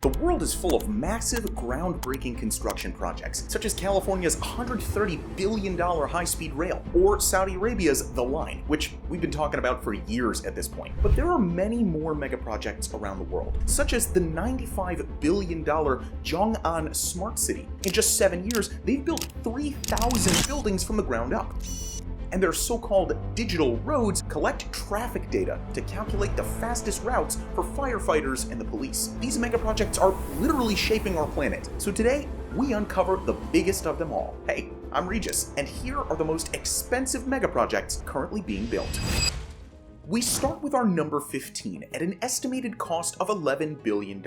The world is full of massive, groundbreaking construction projects, such as California's $130 billion high-speed rail, or Saudi Arabia's The Line, which we've been talking about for years at this point. But there are many more megaprojects around the world, such as the $95 billion Xiong'an Smart City. In just 7 years, they've built 3,000 buildings from the ground up. And their so-called digital roads collect traffic data to calculate the fastest routes for firefighters and the police. These megaprojects are literally shaping our planet. So today, we uncover the biggest of them all. Hey, I'm Regis, and here are the most expensive megaprojects currently being built. We start with our number 15 at an estimated cost of $11 billion.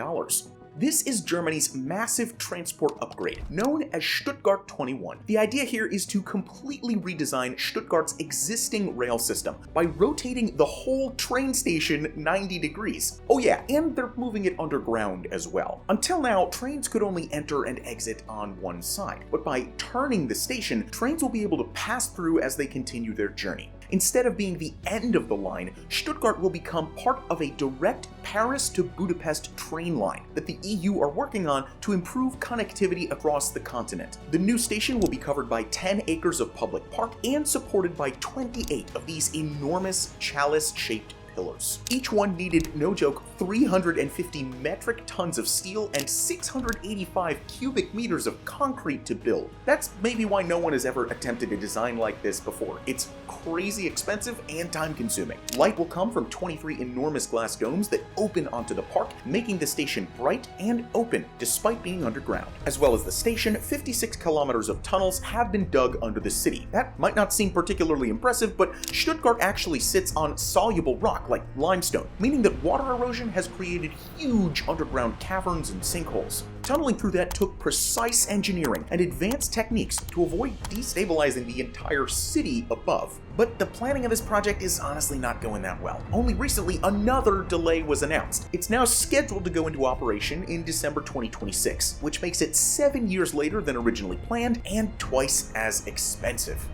This is Germany's massive transport upgrade, known as Stuttgart 21. The idea here is to completely redesign Stuttgart's existing rail system by rotating the whole train station 90 degrees. Oh yeah, and they're moving it underground as well. Until now, trains could only enter and exit on one side, but by turning the station, trains will be able to pass through as they continue their journey. Instead of being the end of the line, Stuttgart will become part of a direct Paris to Budapest train line that the EU are working on to improve connectivity across the continent. The new station will be covered by 10 acres of public park and supported by 28 of these enormous chalice-shaped pillars. Each one needed, no joke, 350 metric tons of steel and 685 cubic meters of concrete to build. That's maybe why no one has ever attempted a design like this before. It's crazy expensive and time-consuming. Light will come from 23 enormous glass domes that open onto the park, making the station bright and open despite being underground. As well as the station, 56 kilometers of tunnels have been dug under the city. That might not seem particularly impressive, but Stuttgart actually sits on soluble rock like limestone, meaning that water erosion has created huge underground caverns and sinkholes. Tunneling through that took precise engineering and advanced techniques to avoid destabilizing the entire city above. But the planning of this project is honestly not going that well. Only recently, another delay was announced. It's now scheduled to go into operation in December 2026, which makes it 7 years later than originally planned and twice as expensive.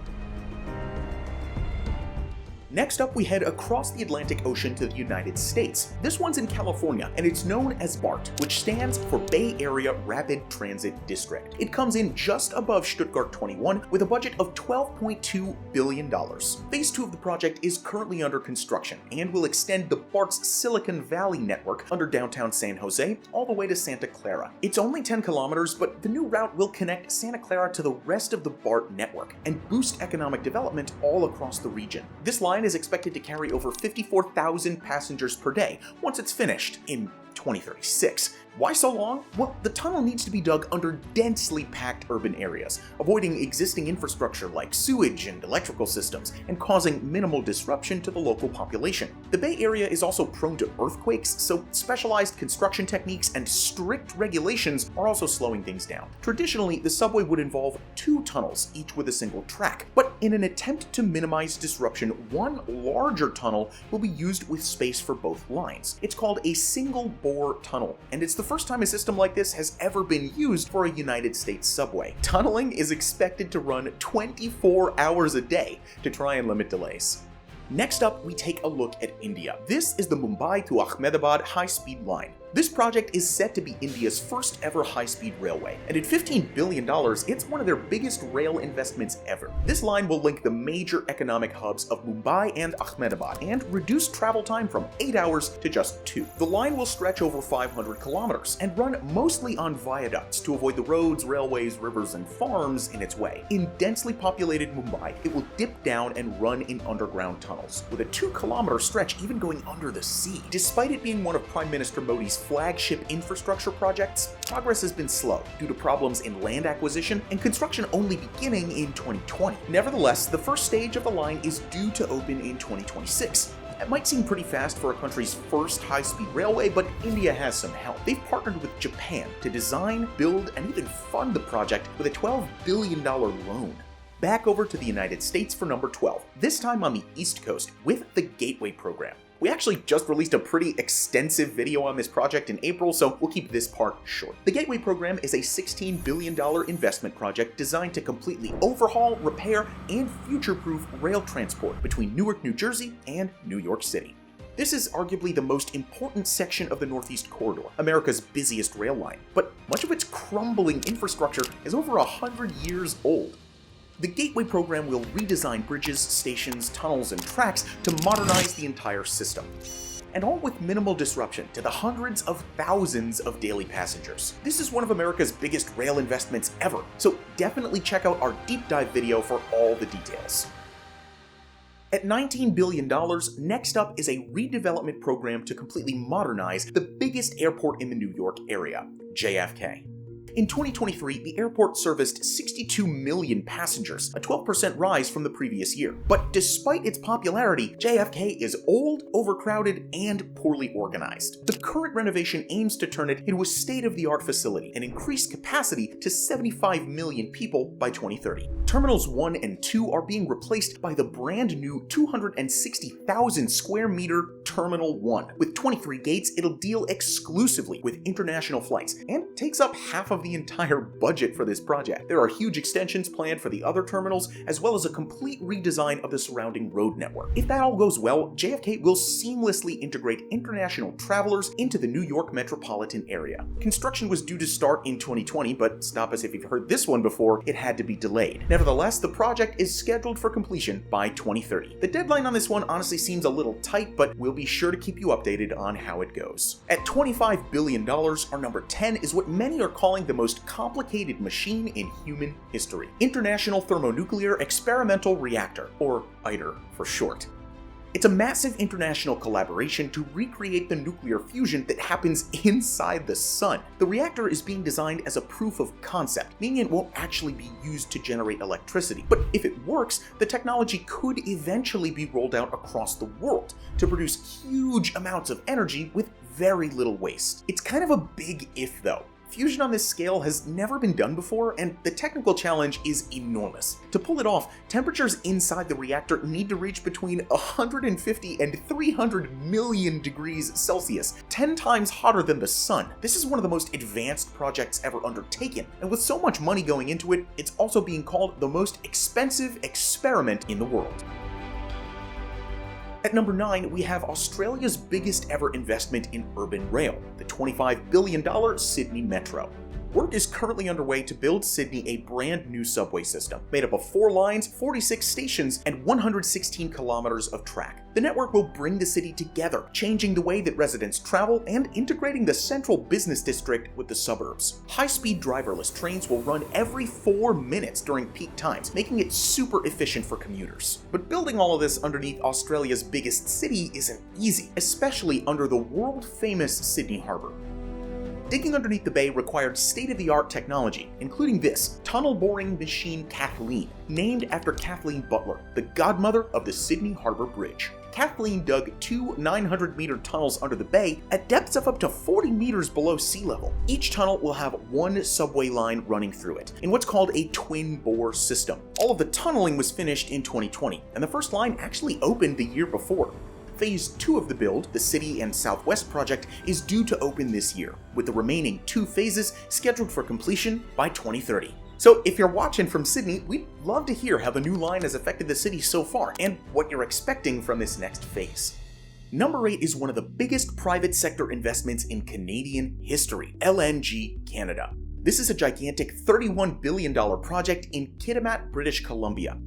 Next up, we head across the Atlantic Ocean to the United States. This one's in California, and it's known as BART, which stands for Bay Area Rapid Transit District. It comes in just above Stuttgart 21 with a budget of $12.2 billion. Phase 2 of the project is currently under construction and will extend the BART's Silicon Valley network under downtown San Jose all the way to Santa Clara. It's only 10 kilometers, but the new route will connect Santa Clara to the rest of the BART network and boost economic development all across the region. This line is expected to carry over 54,000 passengers per day once it's finished in 2036. Why so long? Well, the tunnel needs to be dug under densely packed urban areas, avoiding existing infrastructure like sewage and electrical systems, and causing minimal disruption to the local population. The Bay Area is also prone to earthquakes, so specialized construction techniques and strict regulations are also slowing things down. Traditionally, the subway would involve 2 tunnels, each with a single track, but in an attempt to minimize disruption, one larger tunnel will be used with space for both lines. It's called a single-bore tunnel, and it's the first time a system like this has ever been used for a United States subway. Tunneling is expected to run 24 hours a day to try and limit delays. Next up, we take a look at India. This is the Mumbai to Ahmedabad high-speed line. This project is set to be India's first ever high-speed railway, and at $15 billion, it's one of their biggest rail investments ever. This line will link the major economic hubs of Mumbai and Ahmedabad, and reduce travel time from 8 hours to just 2. The line will stretch over 500 kilometers, and run mostly on viaducts to avoid the roads, railways, rivers, and farms in its way. In densely populated Mumbai, it will dip down and run in underground tunnels, with a 2-kilometer stretch even going under the sea. Despite it being one of Prime Minister Modi's flagship infrastructure projects, progress has been slow due to problems in land acquisition and construction only beginning in 2020. Nevertheless, the first stage of the line is due to open in 2026. That might seem pretty fast for a country's first high-speed railway, but India has some help. They've partnered with Japan to design, build, and even fund the project with a $12 billion loan. Back over to the United States for number 12, this time on the East Coast with the Gateway Program. We actually just released a pretty extensive video on this project in April, so we'll keep this part short. The Gateway Program is a $16 billion investment project designed to completely overhaul, repair, and future-proof rail transport between Newark, New Jersey and New York City. This is arguably the most important section of the Northeast Corridor, America's busiest rail line, but much of its crumbling infrastructure is over 100 years old. The Gateway program will redesign bridges, stations, tunnels, and tracks to modernize the entire system, and all with minimal disruption to the hundreds of thousands of daily passengers. This is one of America's biggest rail investments ever, so definitely check out our deep dive video for all the details. At $19 billion, next up is a redevelopment program to completely modernize the biggest airport in the New York area, JFK. In 2023, the airport serviced 62 million passengers, a 12% rise from the previous year. But despite its popularity, JFK is old, overcrowded, and poorly organized. The current renovation aims to turn it into a state-of-the-art facility and increase capacity to 75 million people by 2030. Terminals 1 and 2 are being replaced by the brand new 260,000 square meter Terminal 1. With 23 gates, it'll deal exclusively with international flights and takes up half of the entire budget for this project. There are huge extensions planned for the other terminals, as well as a complete redesign of the surrounding road network. If that all goes well, JFK will seamlessly integrate international travelers into the New York metropolitan area. Construction was due to start in 2020, but stop us if you've heard this one before, it had to be delayed. Nevertheless, the project is scheduled for completion by 2030. The deadline on this one honestly seems a little tight, but we'll be sure to keep you updated on how it goes. At $25 billion, our number 10 is what many are calling the most complicated machine in human history: International Thermonuclear Experimental Reactor, or ITER for short. It's a massive international collaboration to recreate the nuclear fusion that happens inside the sun. The reactor is being designed as a proof of concept, meaning it won't actually be used to generate electricity. But if it works, the technology could eventually be rolled out across the world to produce huge amounts of energy with very little waste. It's kind of a big if though. Fusion on this scale has never been done before, and the technical challenge is enormous. To pull it off, temperatures inside the reactor need to reach between 150 and 300 million degrees Celsius, 10 times hotter than the sun. This is one of the most advanced projects ever undertaken, and with so much money going into it, it's also being called the most expensive experiment in the world. At number 9, we have Australia's biggest ever investment in urban rail, the $25 billion Sydney Metro. Work is currently underway to build Sydney a brand new subway system, made up of 4 lines, 46 stations, and 116 kilometers of track. The network will bring the city together, changing the way that residents travel and integrating the central business district with the suburbs. High-speed driverless trains will run every 4 minutes during peak times, making it super efficient for commuters. But building all of this underneath Australia's biggest city isn't easy, especially under the world-famous Sydney Harbour. Digging underneath the bay required state-of-the-art technology, including this tunnel boring machine Kathleen, named after Kathleen Butler, the godmother of the Sydney Harbour Bridge. Kathleen dug 2 900-meter tunnels under the bay at depths of up to 40 meters below sea level. Each tunnel will have 1 subway line running through it, in what's called a twin-bore system. All of the tunneling was finished in 2020, and the first line actually opened the year before. Phase 2 of the build, the City and Southwest project, is due to open this year, with the remaining 2 phases scheduled for completion by 2030. So if you're watching from Sydney, we'd love to hear how the new line has affected the city so far, and what you're expecting from this next phase. Number 8 is one of the biggest private sector investments in Canadian history, LNG Canada. This is a gigantic $31 billion project in Kitimat, British Columbia,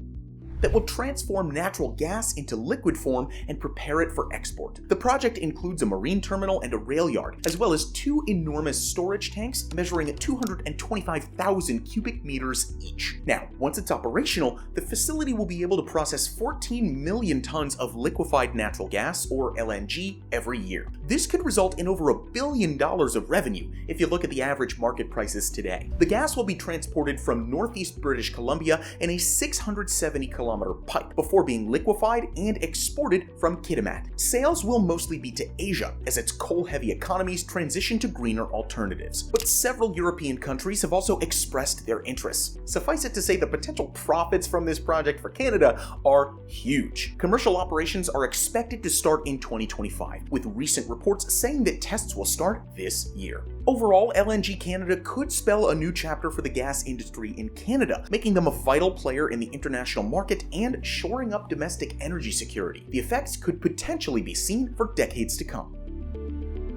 that will transform natural gas into liquid form and prepare it for export. The project includes a marine terminal and a rail yard, as well as 2 enormous storage tanks measuring 225,000 cubic meters each. Now, once it's operational, the facility will be able to process 14 million tons of liquefied natural gas, or LNG, every year. This could result in over $1 billion of revenue if you look at the average market prices today. The gas will be transported from northeast British Columbia in a 670-kilometer pipe before being liquefied and exported from Kitimat. Sales will mostly be to Asia as its coal-heavy economies transition to greener alternatives, but several European countries have also expressed their interests. Suffice it to say, the potential profits from this project for Canada are huge. Commercial operations are expected to start in 2025, with recent reports saying that tests will start this year. Overall, LNG Canada could spell a new chapter for the gas industry in Canada, making them a vital player in the international market market and shoring up domestic energy security. The effects could potentially be seen for decades to come.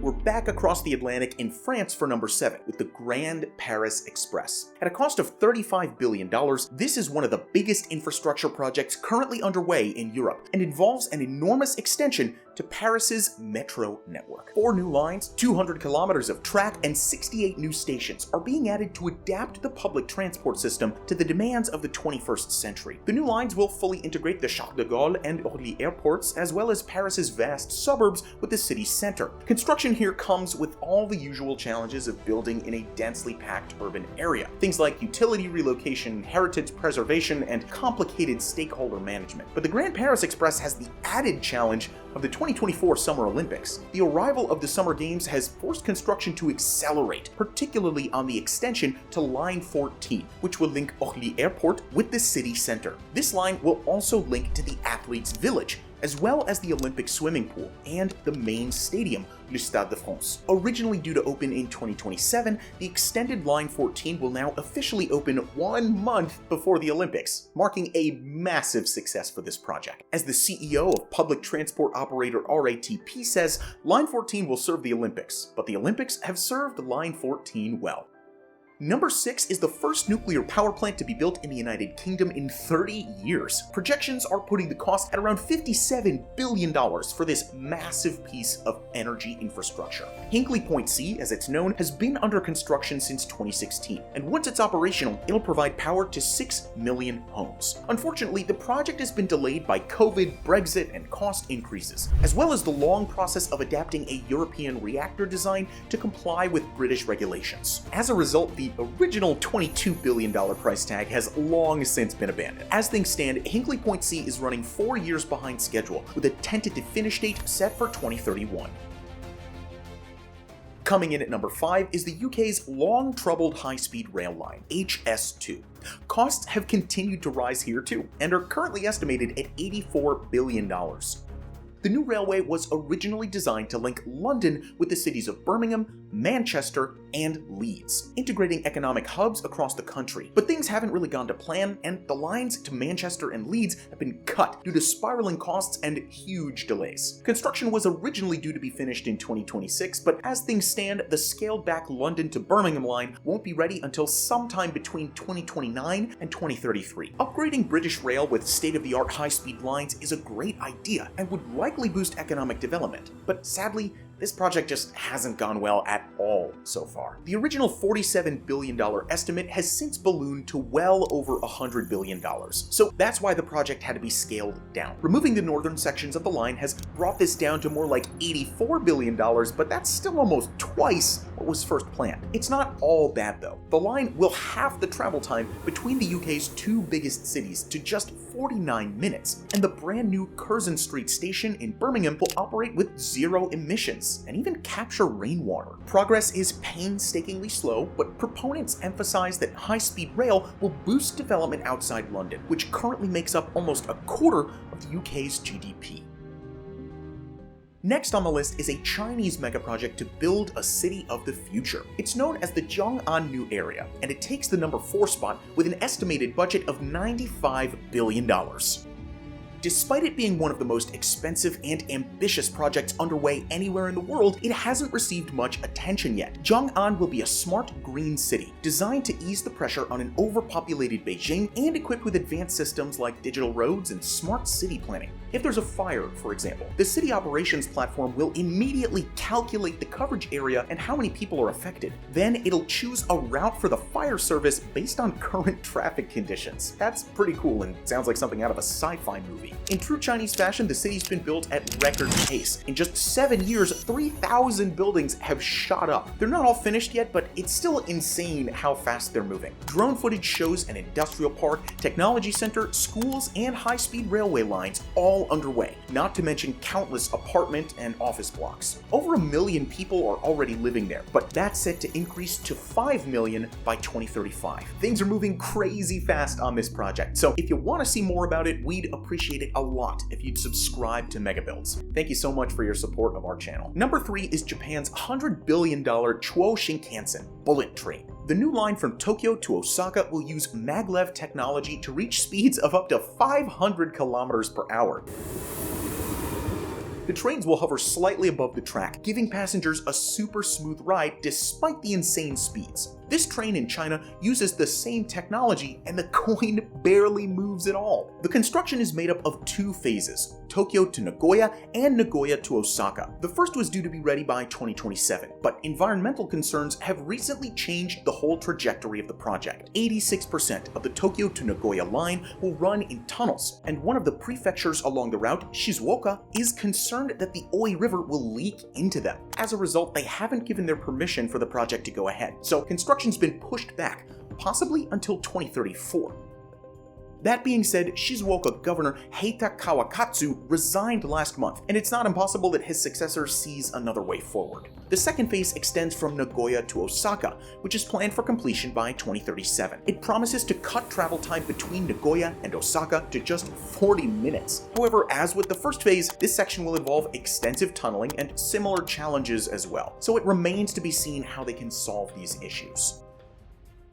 We're back across the Atlantic in France for number 7 with the Grand Paris Express. At a cost of $35 billion, this is one of the biggest infrastructure projects currently underway in Europe and involves an enormous extension to Paris's metro network. 4 new lines, 200 kilometers of track, and 68 new stations are being added to adapt the public transport system to the demands of the 21st century. The new lines will fully integrate the Charles de Gaulle and Orly airports, as well as Paris's vast suburbs with the city center. Construction here comes with all the usual challenges of building in a densely packed urban area. Things like utility relocation, heritage preservation, and complicated stakeholder management. But the Grand Paris Express has the added challenge of the 2024 Summer Olympics. The arrival of the Summer Games has forced construction to accelerate, particularly on the extension to Line 14, which will link Orly Airport with the city center. This line will also link to the Athletes' Village, as well as the Olympic swimming pool and the main stadium, Le Stade de France. Originally due to open in 2027, the extended Line 14 will now officially open 1 month before the Olympics, marking a massive success for this project. As the CEO of public transport operator RATP says, Line 14 will serve the Olympics, but the Olympics have served Line 14 well. Number 6 is the first nuclear power plant to be built in the United Kingdom in 30 years. Projections are putting the cost at around $57 billion for this massive piece of energy infrastructure. Hinkley Point C, as it's known, has been under construction since 2016, and once it's operational, it'll provide power to 6 million homes. Unfortunately, the project has been delayed by COVID, Brexit, and cost increases, as well as the long process of adapting a European reactor design to comply with British regulations. As a result, the original $22 billion price tag has long since been abandoned. As things stand, Hinkley Point C is running 4 years behind schedule, with a tentative finish date set for 2031. Coming in at number 5 is the UK's long-troubled high-speed rail line, HS2. Costs have continued to rise here too, and are currently estimated at $84 billion. The new railway was originally designed to link London with the cities of Birmingham, Manchester, and Leeds, integrating economic hubs across the country. But things haven't really gone to plan, and the lines to Manchester and Leeds have been cut due to spiraling costs and huge delays. Construction was originally due to be finished in 2026, but as things stand, the scaled-back London to Birmingham line won't be ready until sometime between 2029 and 2033. Upgrading British Rail with state-of-the-art high-speed lines is a great idea and would likely boost economic development, but sadly, this project just hasn't gone well at all so far. The original $47 billion estimate has since ballooned to well over $100 billion, so that's why the project had to be scaled down. Removing the northern sections of the line has brought this down to more like $84 billion, but that's still almost twice what was first planned. It's not all bad though. The line will halve the travel time between the UK's 2 biggest cities to just 49 minutes, and the brand new Curzon Street station in Birmingham will operate with 0 emissions and even capture rainwater. Progress is painstakingly slow, but proponents emphasize that high-speed rail will boost development outside London, which currently makes up almost a quarter of the UK's GDP. Next on the list is a Chinese megaproject to build a city of the future. It's known as the Xiong'an New Area, and it takes the number 4 spot with an estimated budget of $95 billion. Despite it being one of the most expensive and ambitious projects underway anywhere in the world, it hasn't received much attention yet. Xiong'an will be a smart green city, designed to ease the pressure on an overpopulated Beijing and equipped with advanced systems like digital roads and smart city planning. If there's a fire, for example, the city operations platform will immediately calculate the coverage area and how many people are affected. Then it'll choose a route for the fire service based on current traffic conditions. That's pretty cool and sounds like something out of a sci-fi movie. In true Chinese fashion, the city's been built at record pace. In just 7 years, 3,000 buildings have shot up. They're not all finished yet, but it's still insane how fast they're moving. Drone footage shows an industrial park, technology center, schools, and high-speed railway lines all underway, not to mention countless apartment and office blocks. Over 1 million people are already living there, but that's set to increase to 5 million by 2035. Things are moving crazy fast on this project, so if you want to see more about it, we'd appreciate it a lot if you'd subscribe to MegaBuilds. Thank you so much for your support of our channel. Number 3 is Japan's $100 billion Chūō Shinkansen bullet train. The new line from Tokyo to Osaka will use maglev technology to reach speeds of up to 500 kilometers per hour. The trains will hover slightly above the track, giving passengers a super smooth ride despite the insane speeds. This train in China uses the same technology, and the coin barely moves at all. The construction is made up of 2 phases, Tokyo to Nagoya and Nagoya to Osaka. The first was due to be ready by 2027, but environmental concerns have recently changed the whole trajectory of the project. 86% of the Tokyo to Nagoya line will run in tunnels, and one of the prefectures along the route, Shizuoka, is concerned that the Oi River will leak into them. As a result, they haven't given their permission for the project to go ahead, so construction's been pushed back, possibly until 2034. That being said, Shizuoka Governor Heita Kawakatsu resigned last month, and it's not impossible that his successor sees another way forward. The second phase extends from Nagoya to Osaka, which is planned for completion by 2037. It promises to cut travel time between Nagoya and Osaka to just 40 minutes. However, as with the first phase, this section will involve extensive tunneling and similar challenges as well, so it remains to be seen how they can solve these issues.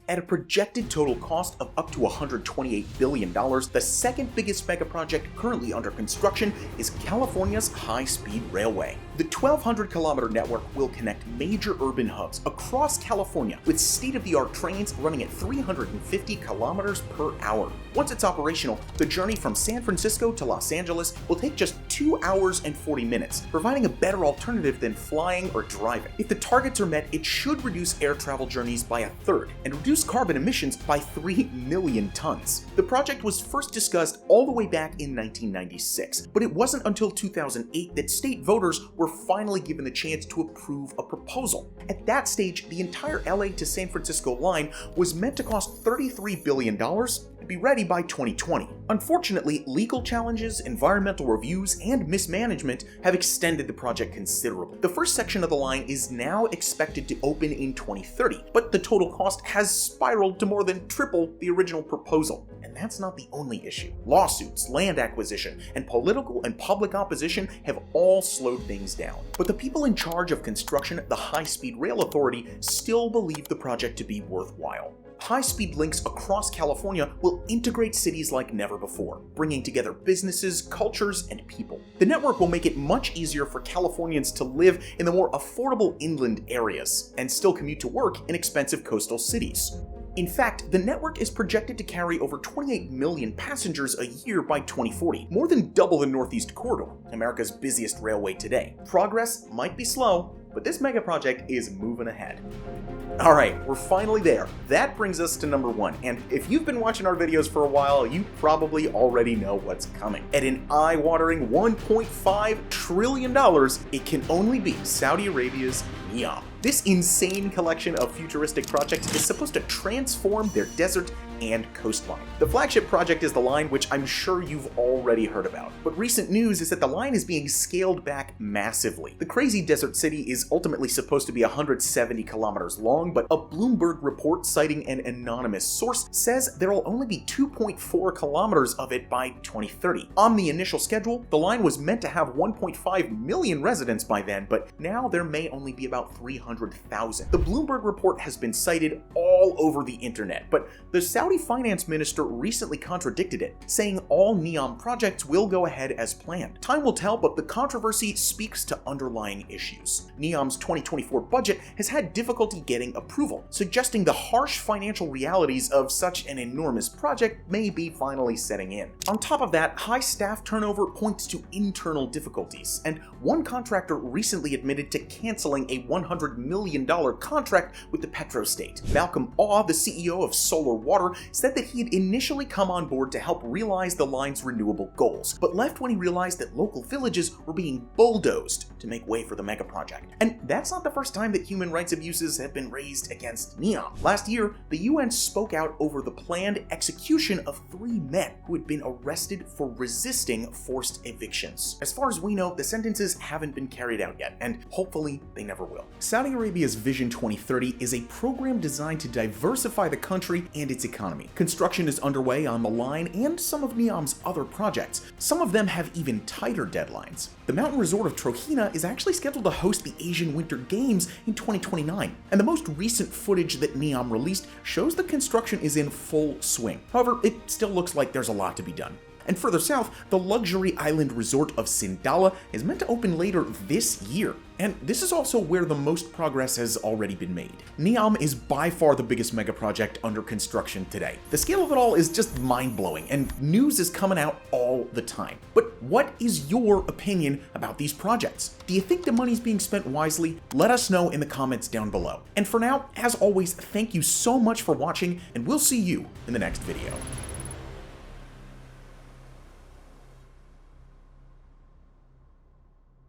At a projected total cost of up to $128 billion, the second biggest megaproject currently under construction is California's high-speed railway. The 1,200-kilometer network will connect major urban hubs across California with state-of-the-art trains running at 350 kilometers per hour. Once it's operational, the journey from San Francisco to Los Angeles will take just 2 hours and 40 minutes, providing a better alternative than flying or driving. If the targets are met, it should reduce air travel journeys by 1/3 and reduce carbon emissions by 3 million tons. The project was first discussed all the way back in 1996, but it wasn't until 2008 that state voters were finally given the chance to approve a proposal. At that stage, the entire LA to San Francisco line was meant to cost $33 billion and be ready by 2020. Unfortunately, legal challenges, environmental reviews, and mismanagement have extended the project considerably. The first section of the line is now expected to open in 2030, but the total cost has spiraled to more than triple the original proposal. And that's not the only issue. Lawsuits, land acquisition, and political and public opposition have all slowed things down. But the people in charge of construction, the High-Speed Rail Authority, still believe the project to be worthwhile. High-speed links across California will integrate cities like never before, bringing together businesses, cultures, and people. The network will make it much easier for Californians to live in the more affordable inland areas and still commute to work in expensive coastal cities. In fact, the network is projected to carry over 28 million passengers a year by 2040, more than double the Northeast Corridor, America's busiest railway today. Progress might be slow, but this megaproject is moving ahead. Alright, we're finally there. That brings us to number 1, and if you've been watching our videos for a while, you probably already know what's coming. At an eye-watering $1.5 trillion, it can only be Saudi Arabia's Neom. This insane collection of futuristic projects is supposed to transform their desert and coastline. The flagship project is the line, which I'm sure you've already heard about. But recent news is that the line is being scaled back massively. The crazy desert city is ultimately supposed to be 170 kilometers long, but a Bloomberg report citing an anonymous source says there will only be 2.4 kilometers of it by 2030. On the initial schedule, the line was meant to have 1.5 million residents by then, but now there may only be about 300,000. The Bloomberg report has been cited all over the internet, but the Saudi finance minister recently contradicted it, saying all Neom projects will go ahead as planned. Time will tell, but the controversy speaks to underlying issues. Neom's 2024 budget has had difficulty getting approval, suggesting the harsh financial realities of such an enormous project may be finally setting in. On top of that, high staff turnover points to internal difficulties, and one contractor recently admitted to canceling a $100 million contract with the petrostate. Malcolm Awe, the CEO of Solar Water, said that he had initially come on board to help realize the line's renewable goals, but left when he realized that local villages were being bulldozed to make way for the megaproject. And that's not the first time that human rights abuses have been raised against Neom. Last year, the UN spoke out over the planned execution of 3 men who had been arrested for resisting forced evictions. As far as we know, the sentences haven't been carried out yet, and hopefully they never will. Saudi Arabia's Vision 2030 is a program designed to diversify the country and its economy. economy. Construction is underway on the line and some of Neom's other projects. Some of them have even tighter deadlines. The mountain resort of Trohina is actually scheduled to host the Asian Winter Games in 2029, and the most recent footage that Neom released shows the construction is in full swing. However, it still looks like there's a lot to be done. And further south, the luxury island resort of Sindala is meant to open later this year. And this is also where the most progress has already been made. Neom is by far the biggest mega project under construction today. The scale of it all is just mind-blowing, and news is coming out all the time. But what is your opinion about these projects? Do you think the money's being spent wisely? Let us know in the comments down below. And for now, as always, thank you so much for watching, and we'll see you in the next video.